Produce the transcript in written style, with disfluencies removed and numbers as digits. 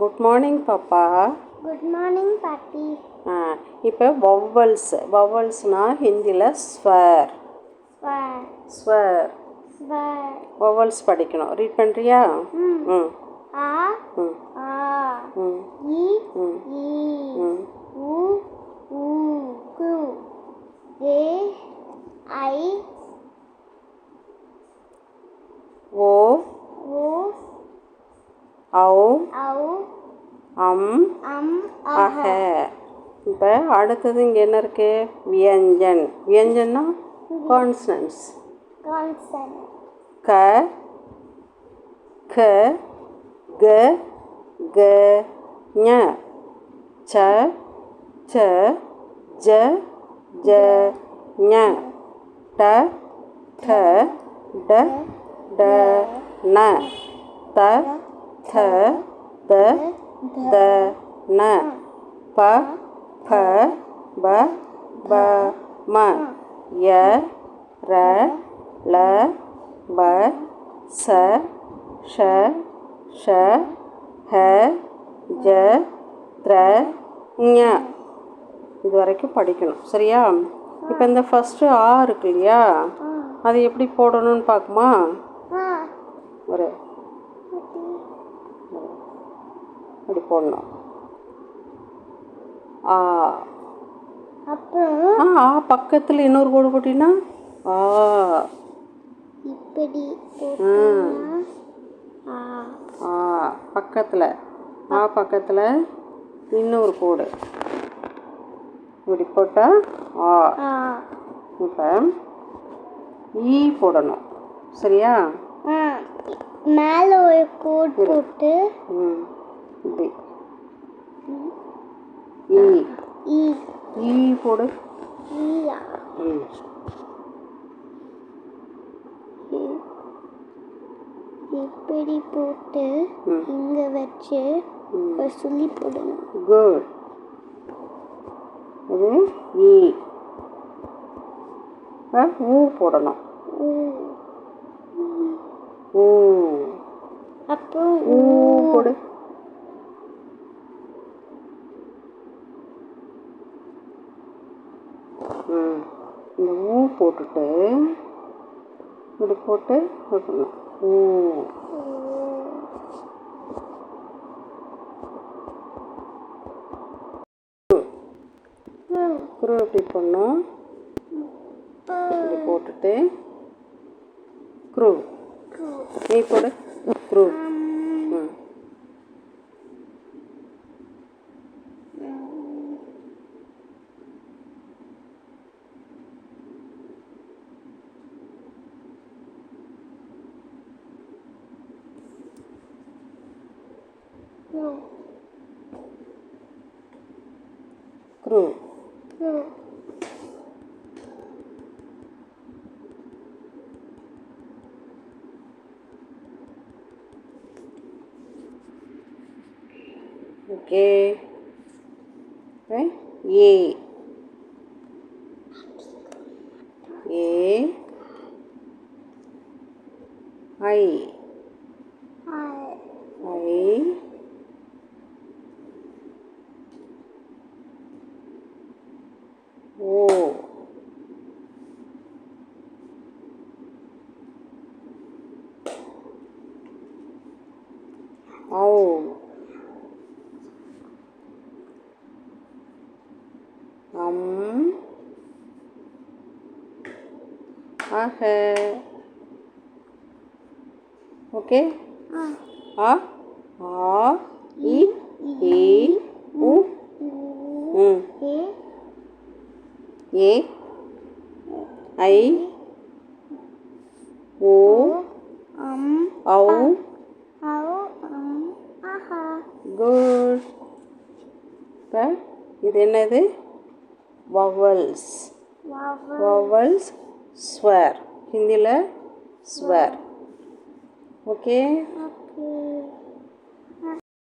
Good morning பாப்பா. Good morning பாட்டி. இப்போ வவல்ஸ்னால் ஹிந்தியில் ஸ்வர். ஸ்வர் வவல்ஸ் படிக்கணும். ரீட் பண்ணுறியா? ஆ ஆ இ ஈ உ ஊ கு ஏ ஐ ஓ ஓ ஔ ஔ அம் அஹ. இப்போ அடுத்தது இங்கே என்ன இருக்கு? வியஞ்சன். வியஞ்சன்னா கான்சனன்ட்ஸ். க க க க ஞ ச ச ஜ ஜ ஞ ட ட ட ட ந த த த த ந ப ப ப ப ம ய ர ல ப ச ஷ ஷ ஹ ஜ த்ர ஞ. இது வரைக்கும் படிக்கணும். சரியா? இப்போ இந்த ஃபஸ்ட்டு ஆ இருக்கு இல்லையா, அது எப்படி போடணும்னு பார்க்குமா? ஒரு அப்படி போடணும். ஆ ஆ பக்கத்தில் இன்னொரு கோடு போட்டினா ஆ இப்படி ஆ பக்கத்தில் பக்கத்தில் இன்னொரு கோடு இப்படி போட்டால் ஆ. இப்போ ஈ போடணும். சரியா? மேலே ஒரு கோட் போட்டு இப்படி ஈ ஈ ஈ போடு. இப்படி போட்டு இங்க வச்சு ஒரு சொல்லி போடணும். குட். இது ஈ. ஊ போடணும். ஊ அப்புறம் ஊ போடு. இந்த ஊ போட்டுட்டு இப்படி போட்டு வைக்கணும். ஊ குரு இப்படி பண்ணோம். இப்படி போட்டுட்டு குரு நீ போடு. குரு குரு ஓகே. ஏ ஏ ஐ ஐ ஓ ஔ அம் அஹ. ஓகே. ஆ ஆ இ ஈ உ ஏ ஐ ஓ ஔ குட். இப்போ இது என்னது? வவல்ஸ். வவல்ஸ் ஸ்வர். ஹிந்தியில் ஸ்வர். ஓகே.